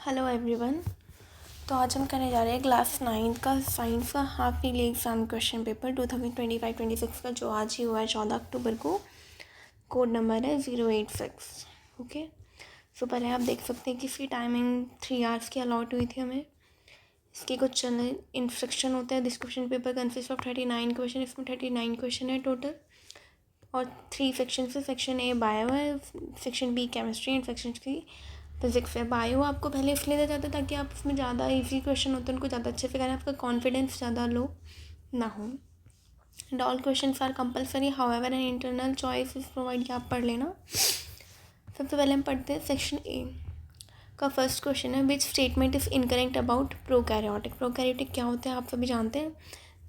Hello everyone. तो आज हम करने जा रहे हैं क्लास 9 का साइंस का half yearly exam question paper 2025-26 का, जो आज ही हुआ है 14 अक्टूबर को। कोड नंबर है 086। ओके, सो पहले आप देख सकते हैं कि इसकी टाइमिंग 3 आवर्स की अलॉट हुई थी हमें। इसके कुछ इंस्ट्रक्शन होते हैं। This question paper consist of 39 question. इसमें 39 क्वेश्चन है टोटल और 3 सेक्शन से। सेक्शन ए बायो है, section B chemistry and section C physics है। बायो आपको पहले इसलिए दिया जाता है ताकि आप उसमें ज़्यादा इजी क्वेश्चन होते हैं उनको ज़्यादा अच्छे से करें, आपका कॉन्फिडेंस ज़्यादा लो ना हो। And all question are compulsory, however an internal choice is provide, आप पढ़ लेना। सबसे पहले हम पढ़ते हैं सेक्शन ए का फर्स्ट क्वेश्चन है, which statement is incorrect about prokaryotic. Prokaryotic क्या होते हैं आप सभी जानते हैं।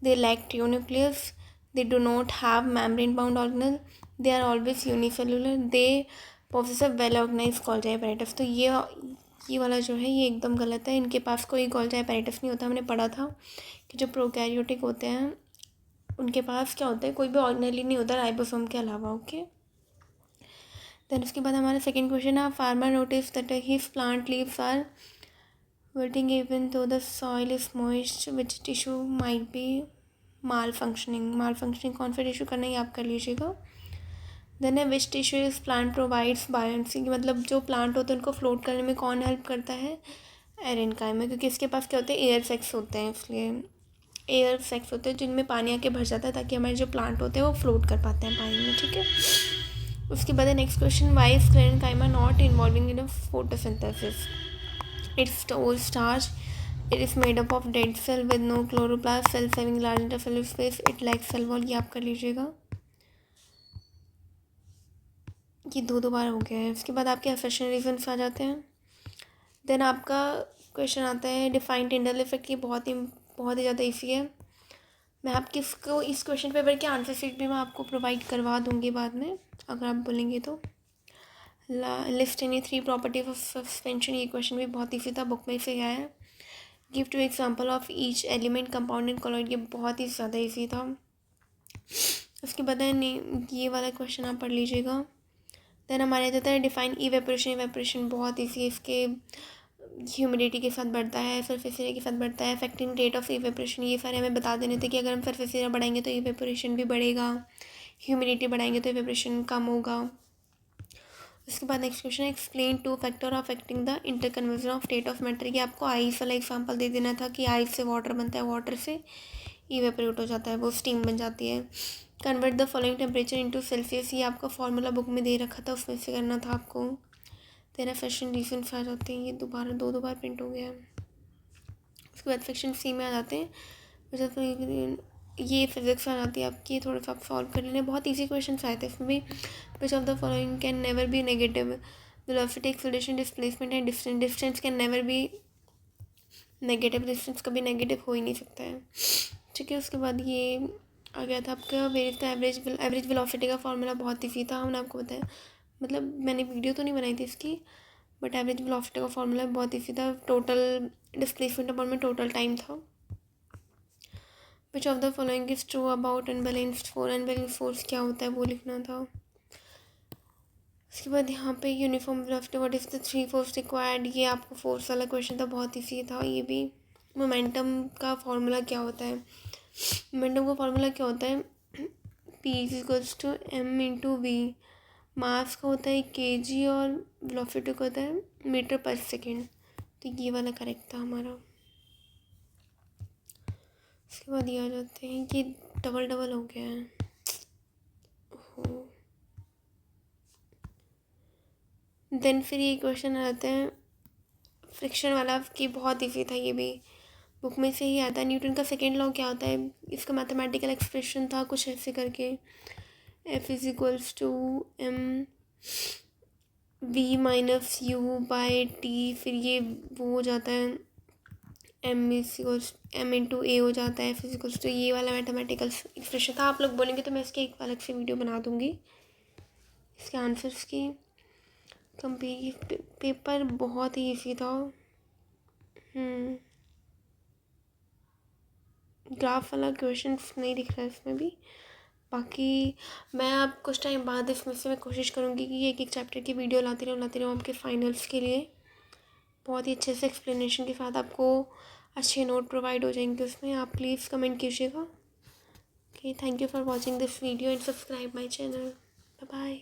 They lack true nucleus, they do not have membrane bound organelle, they are always unicellular, they possess a well organize Golgi apparatus। तो ये वाला जो है ये एकदम गलत है। इनके पास कोई गोल्जी apparatus नहीं होता। हमने पढ़ा था कि जो प्रोकैरियोटिक होते हैं उनके पास क्या होता है, कोई भी ऑर्गेनल ही नहीं होता राइबोसोम के अलावा। ओके, देन उसके बाद हमारा सेकेंड क्वेश्चन है, farmer notice that his plant leaves are wilting even though the soil is moist, which tissue might be malfunctioning कौन सा टिश्यू करना है आप कर लीजिएगा। देन है which tissue is plant provides buoyancy, मतलब जो प्लांट होते हैं उनको फ्लोट करने में कौन हेल्प करता है, एरेनकाइमा, क्योंकि इसके पास क्या होते हैं, एयर सेक्स होते हैं, इसलिए एयर सेक्स होते हैं जिनमें पानी आके भर जाता है ताकि हमारे जो प्लांट होते हैं वो फ्लोट कर पाते हैं पानी में। ठीक है, उसके बाद next question, why is aerenchyma not involving in photosynthesis. It stores starch. It is made up of dead cell with no chloroplast, cells having large intercellular space. It lacks cell wall, ये आप कर लीजिएगा। ये दो बार हो गया है। उसके बाद आपके असर्शन रीजन्स आ जाते हैं। देन आपका क्वेश्चन आता है डिफाइन टिंडल इफेक्ट। ये बहुत ही ज़्यादा ईजी है। मैं आपके इसको इस क्वेश्चन पेपर के आंसर शीट भी मैं आपको प्रोवाइड करवा दूँगी बाद में अगर आप बोलेंगे तो। List any 3 properties of suspension, ये क्वेश्चन भी बहुत ईजी था, बुक में से आया है। Give 2 example of each element compound and colloid, ये बहुत ही ज़्यादा ईजी था। उसके बाद ये वाला क्वेश्चन आप पढ़ लीजिएगा। देन हमारे आ जाता है डिफाइन इवेपोरेशन। इवेपोरेशन बहुत ईजी है, इसके ह्यूमिडिटी के साथ बढ़ता है, सरफेस एरिया के साथ बढ़ता है, इफेक्टिंग रेट ऑफ इवेपोरेशन, ये सारे हमें बता देने थे कि अगर हम सरफेस एरिया बढ़ाएंगे तो इवेपोरेशन भी बढ़ेगा, ह्यूमिडिटी बढ़ाएंगे तो इवेपोरेशन कम होगा। उसके बाद नेक्स्ट क्वेश्चन है, explain 2 factor affecting the interconversion of state of matter. कि आपको आइस वाला एग्जांपल दे देना था कि आइस से वाटर बनता है, वाटर से इवेपोरेट हो जाता है, वो स्टीम बन जाती है। Convert the following temperature into Celsius, ये आपका फॉर्मूला बुक में दे रखा था, उसमें से करना था आपको। तेरा सेक्शन रीजन्स आ जाते हैं, ये दो बार प्रिंट हो गया है। उसके बाद सेक्शन सी में आ जाते हैं, ये फिजिक्स आ जाती है आपकी, थोड़ा सा आप सॉल्व कर लेना। बहुत ईजी क्वेश्चन आए थे इसमें भी। Which of the following can never be negative, velocity, acceleration, displacement and distance. Distance can never be negative, distance कभी नेगेटिव हो ही नहीं सकता है। ठीक है, उसके बाद ये आ गया था आपका where is the average velocity का फॉर्मूला, बहुत ईजी था, हमने आपको बताया। मतलब मैंने वीडियो तो नहीं बनाई थी इसकी, बट एवरेज वेलोसिटी का फॉर्मूला बहुत ईजी था। टोटल डिस्प्लेसमेंट अपॉन में टोटल टाइम था। Which of the following is true about unbalanced force. Unbalanced force क्या होता है वो लिखना था। उसके बाद यहाँ पे uniform velocity, what is the 3 force required, ये आपको फोर्स वाला क्वेश्चन था, बहुत ईजी था ये भी। मोमेंटम का फॉर्मूला क्या होता है, मोमेंटम का फॉर्मूला क्या होता है, P equals to M into V. Mass का होता है kg और वेलोसिटी का होता है मीटर पर सेकेंड। तो ये वाला करेक्ट था हमारा। उसके बाद ये आ जाते हैं कि डबल हो गया है। देन फिर ये क्वेश्चन आ जाते हैं फ्रिक्शन वाला, कि बहुत ईजी था ये भी, बुक में से ही आता है। न्यूटन का सेकेंड लॉ क्या होता है, इसका मैथमेटिकल एक्सप्रेशन था कुछ ऐसे करके, F is equals to m v minus u by t. फिर ये वो हो जाता है एम इंटू ए हो जाता है, फिजिकल्स। तो ये वाला मैथमेटिकल एक्सप्रेशन था। आप लोग बोलेंगे तो मैं इसकी एक अलग से वीडियो बना दूँगी इसके आंसर्स की। पेपर बहुत ही ईजी था। ग्राफ वाला क्वेश्चन नहीं दिख रहा है इसमें भी। बाकी मैं अब कुछ टाइम बाद इसमें से मैं कोशिश करूँगी कि एक चैप्टर की वीडियो लाती रहूँ आपके फाइनल्स के लिए। बहुत ही अच्छे से एक्सप्लेनेशन के साथ आपको अच्छे नोट प्रोवाइड हो जाएंगे उसमें। आप प्लीज़ कमेंट कीजिएगा। Okay, thank you for watching this video and subscribe my channel. Bye bye.